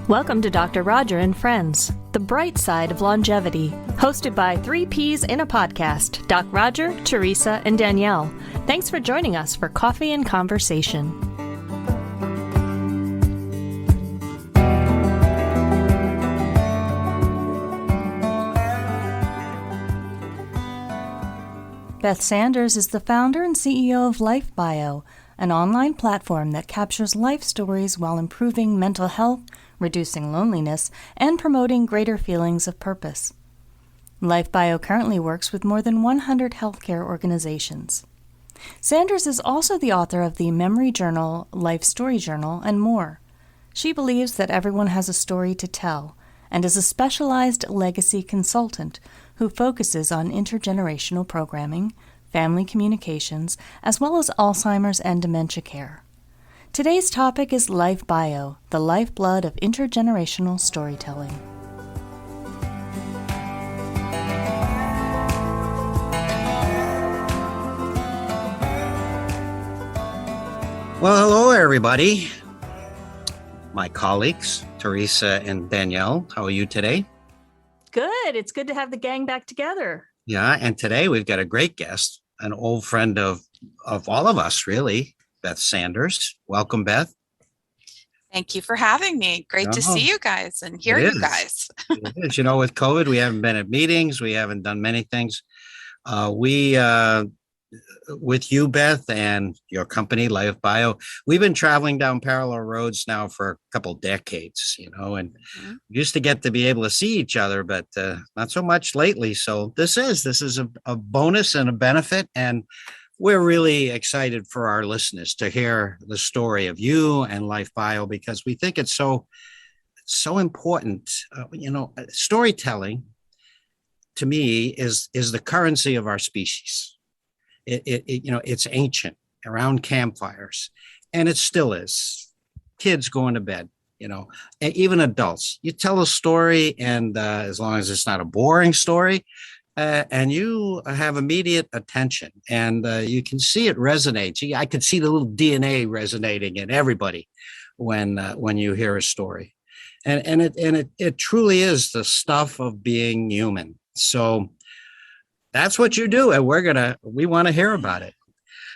Welcome to Dr. Roger and Friends, the bright side of longevity, hosted by 3 Ps in a podcast, Doc Roger, Teresa, and Danielle. Thanks for joining us for coffee and conversation. Beth Sanders is the founder and CEO of LifeBio, an online platform that captures life stories while improving mental health, reducing loneliness, and promoting greater feelings of purpose. LifeBio currently works with more than 100 healthcare organizations. Sanders is also the author of the memory journal, Life Story Journal, and more. She believes that everyone has a story to tell and is a specialized legacy consultant who focuses on intergenerational programming, family communications, as well as Alzheimer's and dementia care. Today's topic is LifeBio, the lifeblood of intergenerational storytelling. Well, hello, everybody. My colleagues, Teresa and Danielle, how are you today? Good. It's good to have the gang back together. Yeah, and today we've got a great guest, an old friend of all of us, really, Beth Sanders. Welcome, Beth. Thank you for having me. Great to see you guys and hear you guys. It is. You know, with COVID, we haven't been at meetings. We haven't done many things. With you, Beth, and your company, LifeBio, we've been traveling down parallel roads now for a couple decades, and used to get to be able to see each other, but not so much lately. So this is a bonus and a benefit. And we're really excited for our listeners to hear the story of you and LifeBio, because we think it's so important. Storytelling to me is the currency of our species. It's ancient, around campfires, and it still is. Kids going to bed, even adults. You tell a story, and as long as it's not a boring story, and you have immediate attention, and you can see it resonates. I could see the little DNA resonating in everybody when you hear a story, and it truly is the stuff of being human. So that's what you do, and we want to hear about it.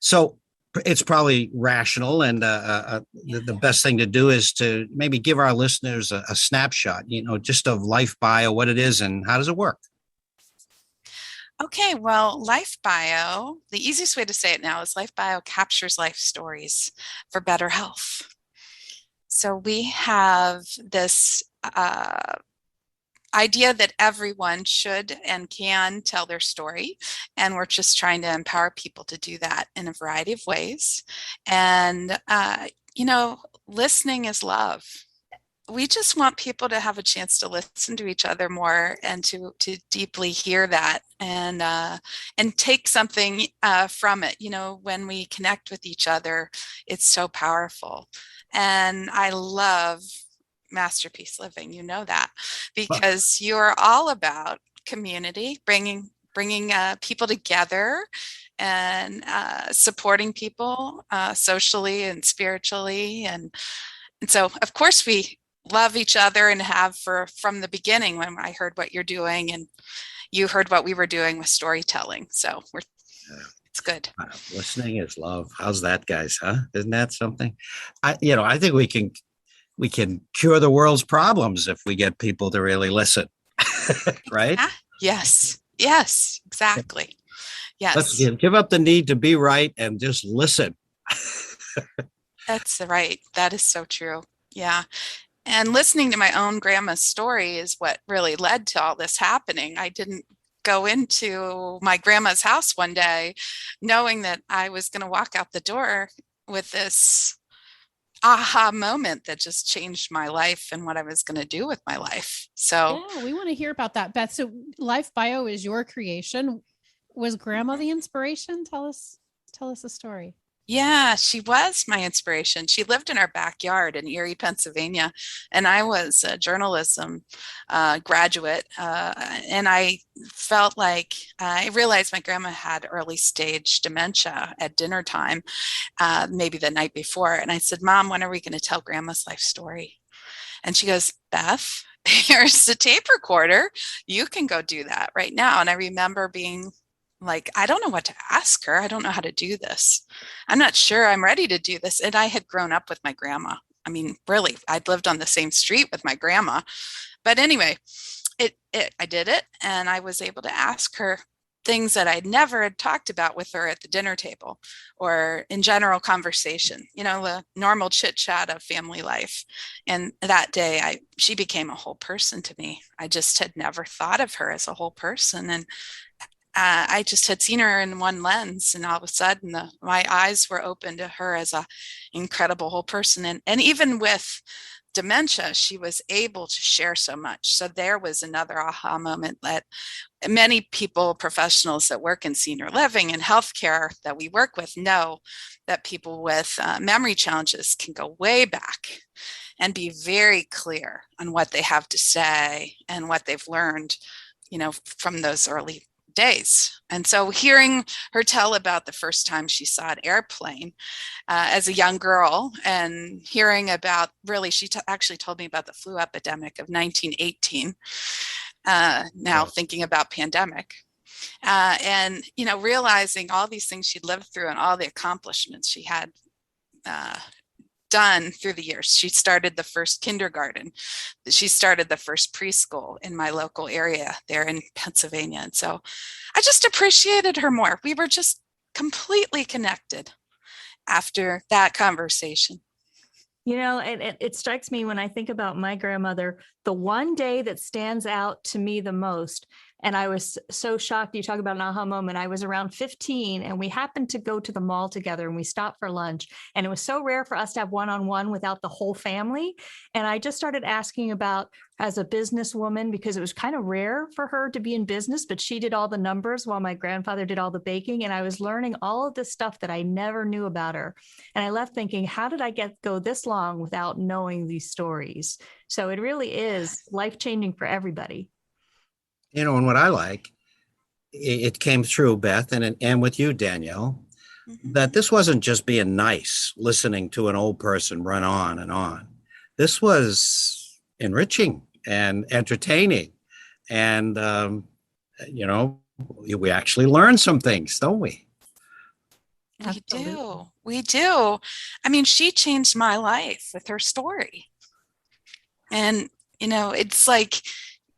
So it's probably rational, and the best thing to do is to maybe give our listeners a snapshot, just of LifeBio, what it is, and how does it work? Okay, well, LifeBio, the easiest way to say it now is LifeBio captures life stories for better health. So we have this idea that everyone should and can tell their story, and we're just trying to empower people to do that in a variety of ways. And listening is love. We just want people to have a chance to listen to each other more, and to deeply hear that, and take something from it. When we connect with each other, it's so powerful. And I love Masterpiece Living, that, because you're all about community, bringing people together, and supporting people socially and spiritually, and so of course we love each other, and have from the beginning, when I heard what you're doing and you heard what we were doing with storytelling. So it's good. Listening is love. How's that, guys? Huh? Isn't that something? I think we can cure the world's problems if we get people to really listen, right? Yes, exactly. Yes. Let's give up the need to be right and just listen. That's right. That is so true. Yeah. And listening to my own grandma's story is what really led to all this happening. I didn't go into my grandma's house one day knowing that I was going to walk out the door with this aha moment that just changed my life and what I was going to do with my life. So yeah, we want to hear about that, Beth. So LifeBio is your creation. Was grandma the inspiration? Tell us the story. Yeah, she was my inspiration. She lived in our backyard in Erie, Pennsylvania, and I was a journalism graduate, and I felt like I realized my grandma had early stage dementia at dinner time, maybe the night before, and I said, "Mom, when are we going to tell Grandma's life story?" And she goes, Beth, here's the tape recorder. You can go do that right now. And I remember being like, I don't know what to ask her. I don't know how to do this. I'm not sure I'm ready to do this. And I had grown up with my grandma. I mean, really, I'd lived on the same street with my grandma. But anyway, I did it, and I was able to ask her things that I'd never had talked about with her at the dinner table or in general conversation, the normal chit chat of family life. And that day she became a whole person to me. I just had never thought of her as a whole person. And I just had seen her in one lens, and all of a sudden my eyes were open to her as a incredible whole person. And even with dementia, she was able to share so much. So there was another aha moment that many people, professionals that work in senior living and healthcare that we work with, know that people with memory challenges can go way back and be very clear on what they have to say and what they've learned, from those early days. And so hearing her tell about the first time she saw an airplane as a young girl, and hearing about, really, she actually told me about the flu epidemic of 1918, now thinking about pandemic, and realizing all these things she'd lived through and all the accomplishments she had done through the years. She started the first kindergarten. She started the first preschool in my local area there in Pennsylvania. And so I just appreciated her more. We were just completely connected after that conversation. It strikes me when I think about my grandmother, the one day that stands out to me the most, and I was so shocked. You talk about an aha moment. I was around 15, and we happened to go to the mall together, and we stopped for lunch. And it was so rare for us to have one-on-one without the whole family. And I just started asking about, as a businesswoman, because it was kind of rare for her to be in business, but she did all the numbers while my grandfather did all the baking. And I was learning all of this stuff that I never knew about her. And I left thinking, how did I go this long without knowing these stories? So it really is life-changing for everybody. And what I like, it came through, Beth, and with you, Danielle, that this wasn't just being nice, listening to an old person run on and on. This was enriching and entertaining. And, we actually learn some things, don't we? We do. I mean, she changed my life with her story. And, it's like,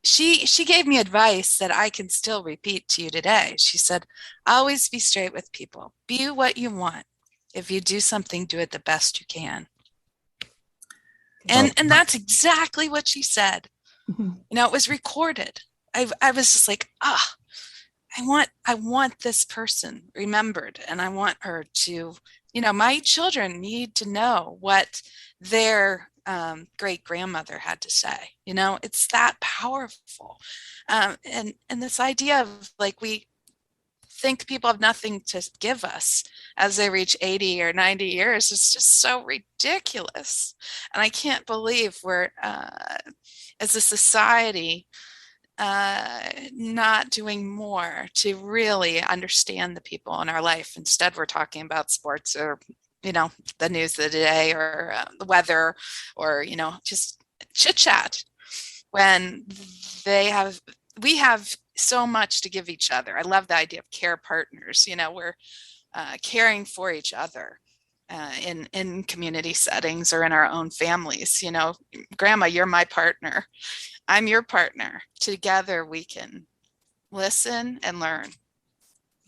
she gave me advice that I can still repeat to you today. She said, always be straight with people. Be what you want. If you do something, do it the best you can. And that's exactly what she said. It was recorded. I was just like, I want this person remembered, and I want her to, my children need to know what their great grandmother had to say. It's that powerful. And this idea of, like, we think people have nothing to give us as they reach 80 or 90 years is just so ridiculous. And I can't believe we're, as a society, not doing more to really understand the people in our life. Instead, we're talking about sports or, the news of the day, or the weather, or, just chit chat, when we have so much to give each other. I love the idea of care partners. We're caring for each other in community settings or in our own families. Grandma, you're my partner. I'm your partner. Together we can listen and learn.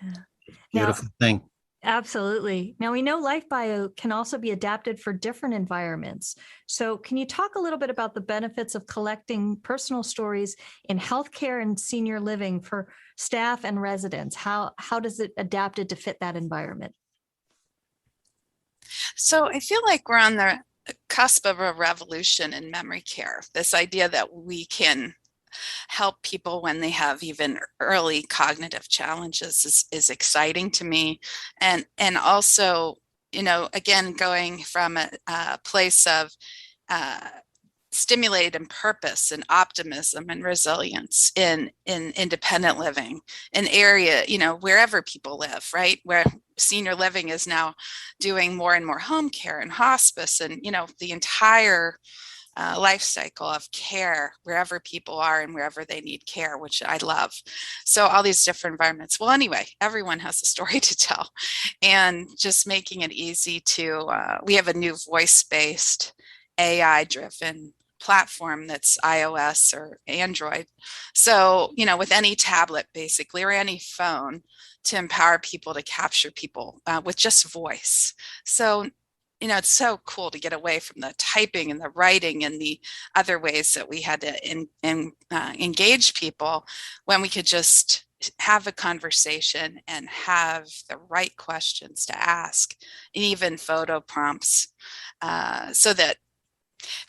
Yeah. Beautiful thing. Absolutely. Now, we know LifeBio can also be adapted for different environments. So can you talk a little bit about the benefits of collecting personal stories in healthcare and senior living for staff and residents? How does it adapt it to fit that environment? So I feel like we're on the cusp of a revolution in memory care. This idea that we can help people when they have even early cognitive challenges is exciting to me. And also, again, going from a place of stimulated and purpose and optimism and resilience in independent living, an area, wherever people live, right? Where senior living is now doing more and more home care and hospice, and, the entire life cycle of care wherever people are and wherever they need care, which I love. So all these different environments. Well, anyway, everyone has a story to tell, and just making it easy to, we have a new voice-based AI-driven platform that's iOS or Android. So, with any tablet basically, or any phone, to empower people to capture people with just voice. So, it's so cool to get away from the typing and the writing and the other ways that we had to engage people, when we could just have a conversation and have the right questions to ask, and even photo prompts, so that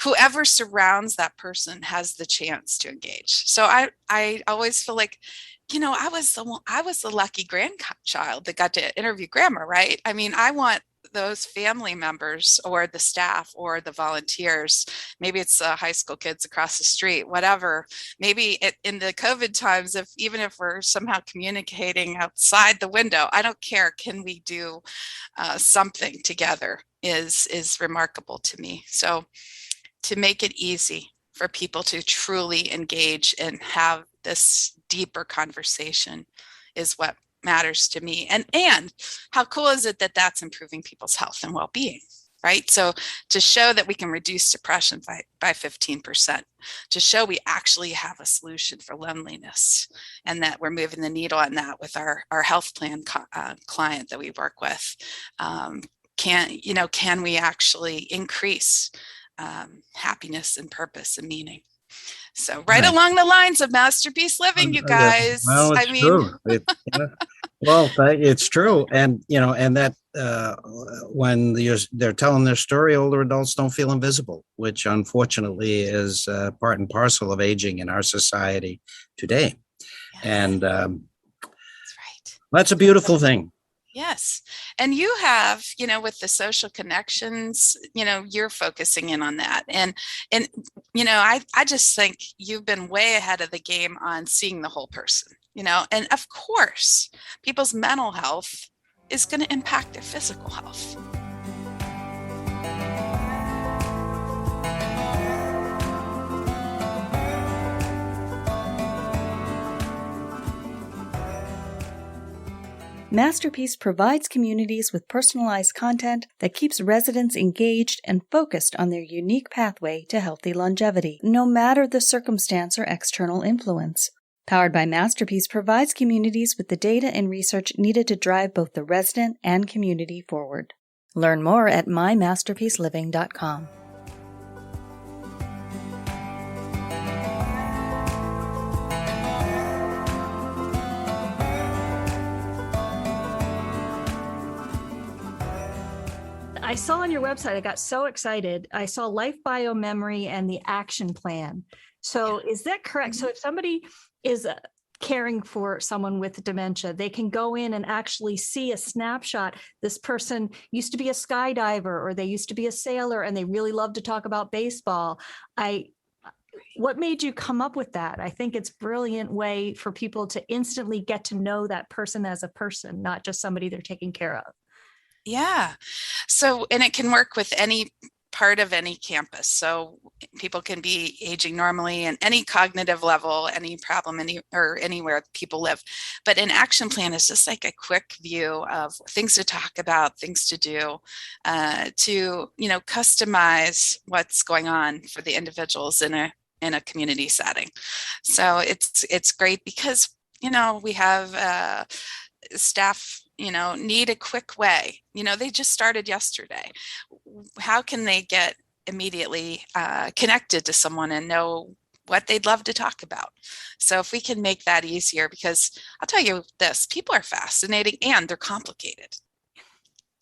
whoever surrounds that person has the chance to engage. So I always feel like, I was the lucky grandchild that got to interview grandma, right? I mean, I want those family members or the staff or the volunteers, maybe it's high school kids across the street, whatever, maybe in the COVID times, even if we're somehow communicating outside the window, I don't care. Can we do something together is remarkable to me. So to make it easy for people to truly engage and have this deeper conversation is what matters to me. And how cool is it that that's improving people's health and well-being, right? So to show that we can reduce depression by 15%, to show we actually have a solution for loneliness, and that we're moving the needle on that with our health plan client that we work with. Can we actually increase happiness and purpose and meaning? So right along the lines of masterpiece living, you guys. Well, it's true. It's true. And, and that when they're telling their story, older adults don't feel invisible, which unfortunately is part and parcel of aging in our society today. Yes. And that's right. That's a beautiful thing. Yes. And you have, with the social connections, you're focusing in on that. And I just think you've been way ahead of the game on seeing the whole person, and of course, people's mental health is going to impact their physical health. Masterpiece provides communities with personalized content that keeps residents engaged and focused on their unique pathway to healthy longevity, no matter the circumstance or external influence. Powered by Masterpiece provides communities with the data and research needed to drive both the resident and community forward. Learn more at mymasterpieceliving.com. I saw on your website, I got so excited. I saw LifeBio memory and the action plan. So is that correct? So if somebody is caring for someone with dementia, they can go in and actually see a snapshot. This person used to be a skydiver, or they used to be a sailor, and they really love to talk about baseball. What made you come up with that? I think it's a brilliant way for people to instantly get to know that person as a person, not just somebody they're taking care of. Yeah. So, and it can work with any part of any campus. So people can be aging normally in any cognitive level, any problem, anywhere people live. But an action plan is just like a quick view of things to talk about, things to do, to, customize what's going on for the individuals in a community setting. So it's great because, we have staff need a quick way. They just started yesterday. How can they get immediately connected to someone and know what they'd love to talk about? So if we can make that easier, because I'll tell you this, people are fascinating and they're complicated.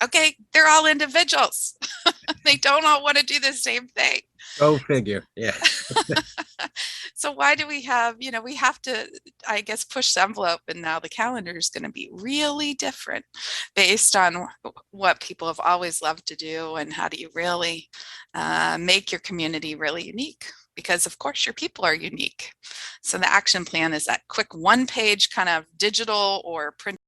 Okay, they're all individuals. They don't all want to do the same thing. Go figure. Yeah. So why do we have, we have to, I guess, push the envelope, and now the calendar is going to be really different based on what people have always loved to do, and how do you really make your community really unique? Because of course your people are unique. So the action plan is that quick one-page kind of digital or print